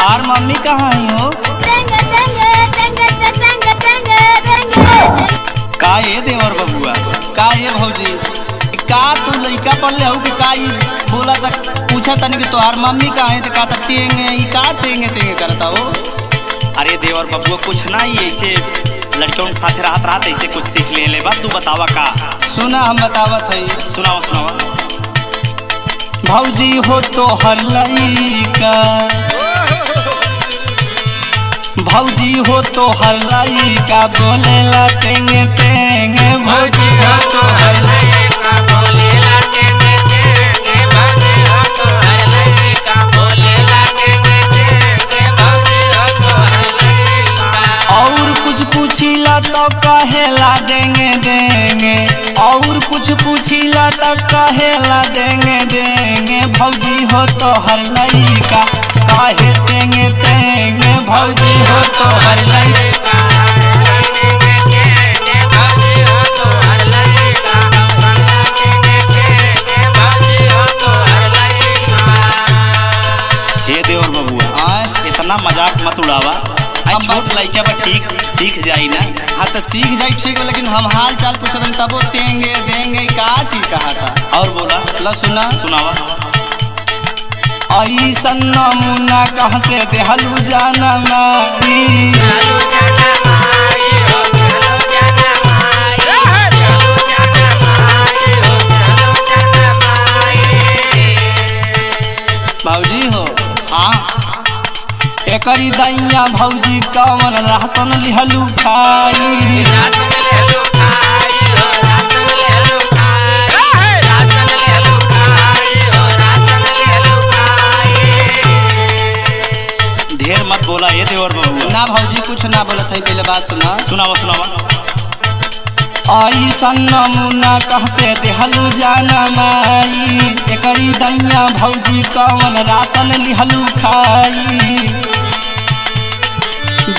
तार मम्मी कहाँ ही हो? का ये देवर बबुआ, का ये भौजी, का तू लइका पढ़ले हो कि का बोला तक पूछा तनी कि तोहार मम्मी कहाँ है तो का तेंगे का तेंगे तेंगे करता हो? अरे देवर बबुआ कुछ ना ही ऐसे लड़कों के साथ रात ऐसे कुछ सीख ले बात तू बतावा का। सुना हम बतावत है, सुनावा सुनावा। भौजी हो तो हर लइका, भौजी हो तो हर लइका बोलेला तेंगे तेंगे, भौजी हो तो हर लइका बोलेला तेंगे तेंगे, भौजी हो तो हर लइका बोलेला तेंगे तेंगे, भौजी हो तो हर लइका। और कुछ पूछिला तो कहेला देंगे देंगे, और कुछ पूछिला तो कहेला देंगे देंगे, भौजी हो तो हर लइका काहे तेंगे तेंगे, भौजी हो तो हर लइका। हे देवर बबुआ इतना मजाक मत उड़ावा, छोट लइका बा ठीक सीख जाई ना। हाँ तो सीख जाए ठीक है, लेकिन हम हाल चाल पूछते तबो तेंगे देंगे का चीज कहा था। और बोला ला सुना सुनावा। ऐसन नमूना कहाँ से देहलू जाना माई, भौजी हो हाँ एकरी दैया भौजी कवन राशन लिहलू खाई, ढेर मत बोला ये देवर बबुआ। ना भौजी कुछ ना बोलत है, पहले बात सुना। सुनावा सुनावा। ऐसन नमूना कहाँ से देहलू जाना माई, एकरी दैया भौजी कवन राशन लिहलू खाई,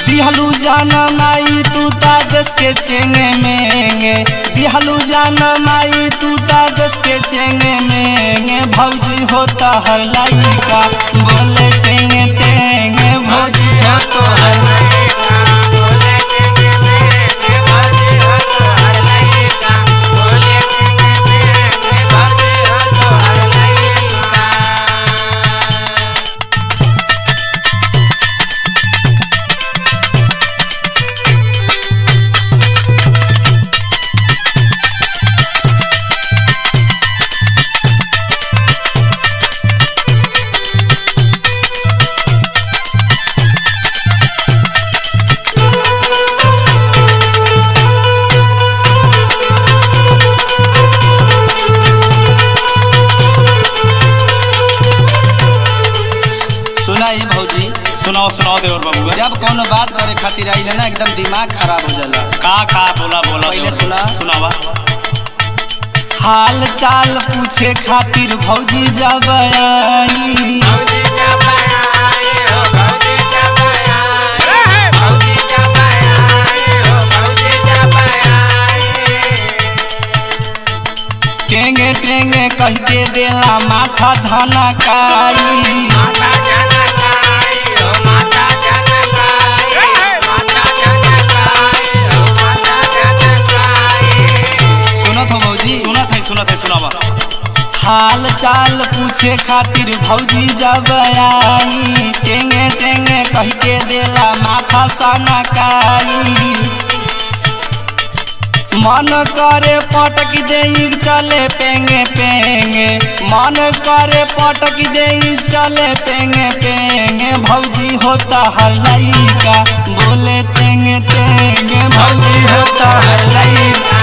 दिहलू जाना माई तू ताजस के चेंगे मेंगे, दिहलू जाना माई तू ताजस के चेंगे मेंगे, भौजी होता हर लइका बोले चेंगे तेंगे, भौजी हो तो हर लइका बोले चेंगे तेंगे, भौजी हो तो हर लइका बोले चेंगे तेंगे, भौजी हो तो हर लइका। भौजी सुनाओ सुनाओ देवर बबुआ। जब कोनो बात करे खातिर आई ना एकदम दिमाग खराब हो जाला। का बोला बोला पहले सुना सुनावा। हाल चाल पूछे खातिर भौजी जब आई, टेंगे टेंगे कह के देला माथा धनकाई, सुनावा। हाल चाल पूछे खातिर भौजी जब आई, टेंगे टेंगे कह के देला माथा सनकाई, मन करे पटक दे चले पेंगे पेंगे, मन करे पटक दे चले पेंगे पेंगे, भौजी होता हर लइका बोले तेंगे तेंगे, भौजी होता हर लइका